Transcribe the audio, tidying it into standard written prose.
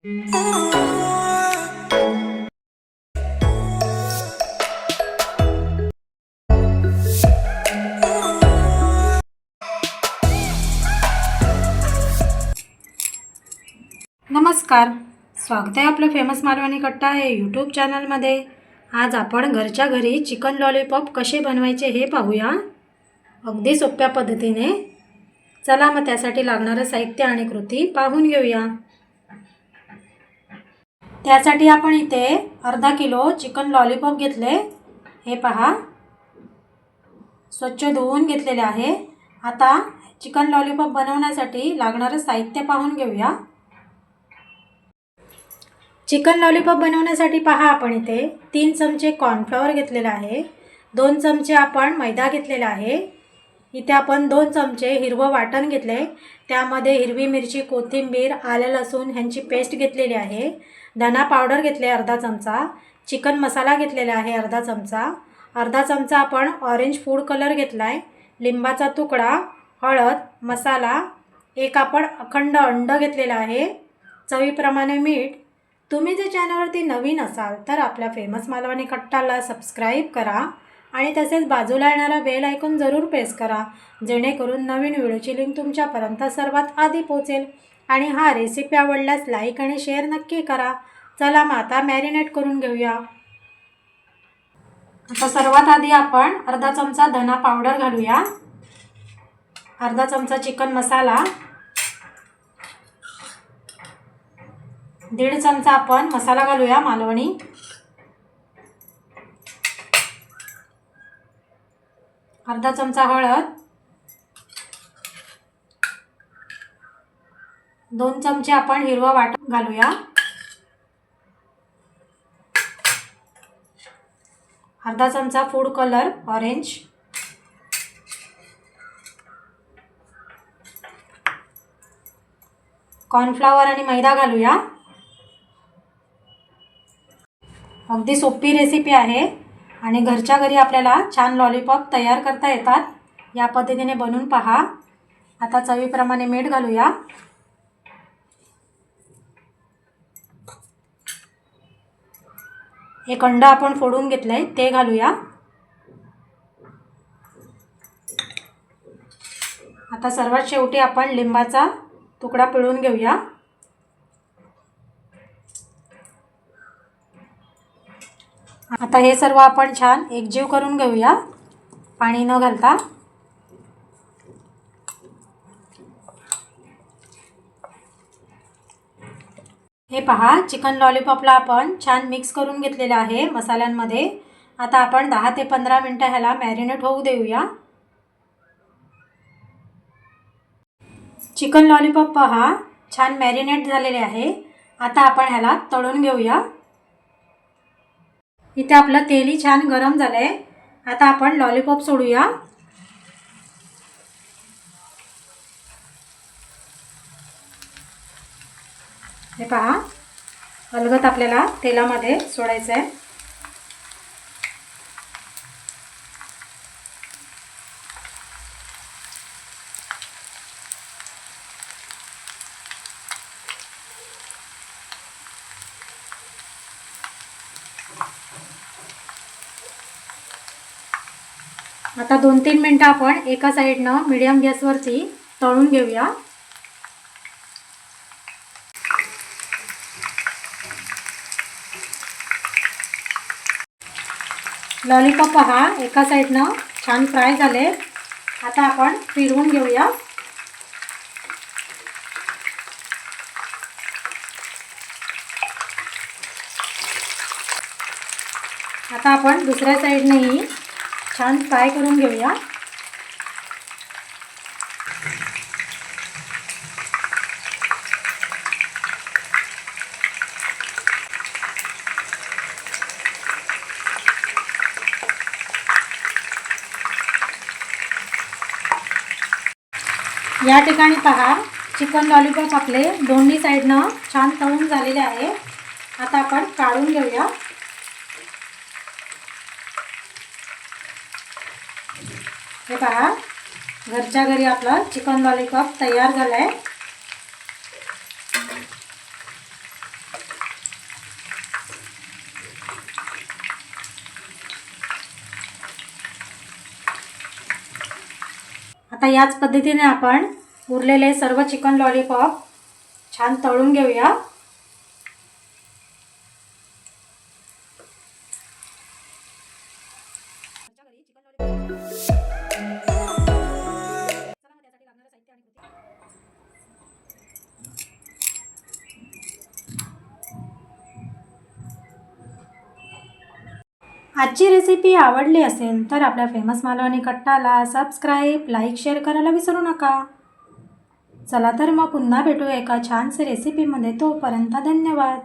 नमस्कार, स्वागत आहे आपलं फेमस मालवणी कट्टा या यूट्यूब चॅनलमध्ये। आज आपण घरच्या घरी चिकन लॉलीपॉप कसे बनवायचे हे पाहूया, अगदी सोप्या पद्धतीने। चला मग त्यासाठी लागणारं साहित्य आणि कृती पाहून घेऊया। त्यासाठी आपण इथे अर्धा किलो चिकन लॉलीपॉप घेतले। हे पहा, स्वच्छ धुवून घेतलेले आहे। आता चिकन लॉलीपॉप बनवण्यासाठी लागणारं साहित्य पाहून घेऊया। चिकन लॉलीपॉप बनवण्यासाठी पहा, आपण इथे 3 चमचे कॉर्नफ्लॉवर घेतलेला आहे, 2 चमचे आपण मैदा घेतलेला आहे। इथे आपण 2 चमचे हिरवं वाटण घेतले, त्यामध्ये हिरवी मिरची, कोथिंबीर, आलं लसूण ह्यांची पेस्ट घेतलेली आहे। धना पावडर घेतले अर्धा चमचा, चिकन मसाला घेतलेला आहे अर्धा चमचा आपण ऑरेंज फूड कलर घेतलाय, लिंबाचा तुकडा, हळद, मसाला, एक आपण अखंड अंड घेतलेला आहे, चवीप्रमाणे मीठ। तुम्ही जर चॅनलवरती नवीन असाल तर आपल्या फेमस मालवणी कट्टाला सबस्क्राईब करा आणि तसेच बाजूला येणारा बेल आयकॉन जरूर प्रेस करा, जेणेकरून नवीन व्हिडिओची लिंक तुमच्यापर्यंत सर्वात आधी पोहोचेल। आणि हा रेसिपी आवडल्यास लाईक आणि शेअर नक्की करा। चला मग आता मॅरिनेट करून घेऊया। आता सर्वात आधी आपण अर्धा चमचा धना पावडर घालूया, अर्धा चमचा चिकन मसाला, 1.5 चमचा आपण मसाला घालूया मालवणी, अर्धा चमचा हळद, 2 चमचे आपण हिरवं वाटण घालूया, अर्धा चमचा फूड कलर ऑरेंज, कॉर्नफ्लॉवर आणि मैदा घालूया। अगदी सोपी रेसिपी आहे आणि घरच्या घरी आपल्याला छान लॉलीपॉप तयार करता येतात। या पद्धतीने बनवून पहा। आता चवीप्रमाणे मीठ घालूया, एक अंड आपण फोडून घेतलंय ते घालूया। आता सर्वात शेवटी आपण लिंबाचा तुकडा पिळून घेऊया। आता हे सर्व आपण छान एकजीव करून घेऊया, पाणी न घालता। हे पहा, चिकन लॉलीपॉपला आपण छान मिक्स करून घेतलेले आहे मसाल्यांमध्ये। आता आपण 10 ते 15 मिनिटं ह्याला मॅरिनेट होऊ देऊया। चिकन लॉलीपॉप पहा छान मॅरिनेट झालेले आहे। आता आपण ह्याला तळून घेऊया। इथे आपलं तेलही छान गरम झालंय। आता आपण लॉलीपॉप सोडूया। हे पहा, अलगद आपल्याला तेलामध्ये सोडायचं आहे। आता 2-3 मिनिटं आपण एका साईडनं मीडियम गॅसवरती तळून घेऊया। लॉलीपॉप पहा एका साईडनं छान फ्राय झाले। आता आपण फिरवून घेऊया। आता आपण दुसऱ्या साईडनेही छान फ्राय करून घेऊया। या ठिकाणी पहा, चिकन लॉलीपॉप आपले दोन्ही साईडनं छान तळून झालेले आहे। आता आपण काढून घेऊया। हे पहा, घरच्या घरी आपला चिकन लॉलीपॉप तयार झालाय। आता याच पद्धतीने आपण उरलेले सर्व चिकन लॉलीपॉप छान तळून घेऊया. आजची रेसिपी आवडली असेल तर आपल्या फेमस मालवणी कट्टाला सबस्क्राईब, लाईक, शेअर करायला विसरू नका. चला तर मग पुन्हा भेटू एका छानसे रेसिपीमध्ये. तोपर्यंत धन्यवाद.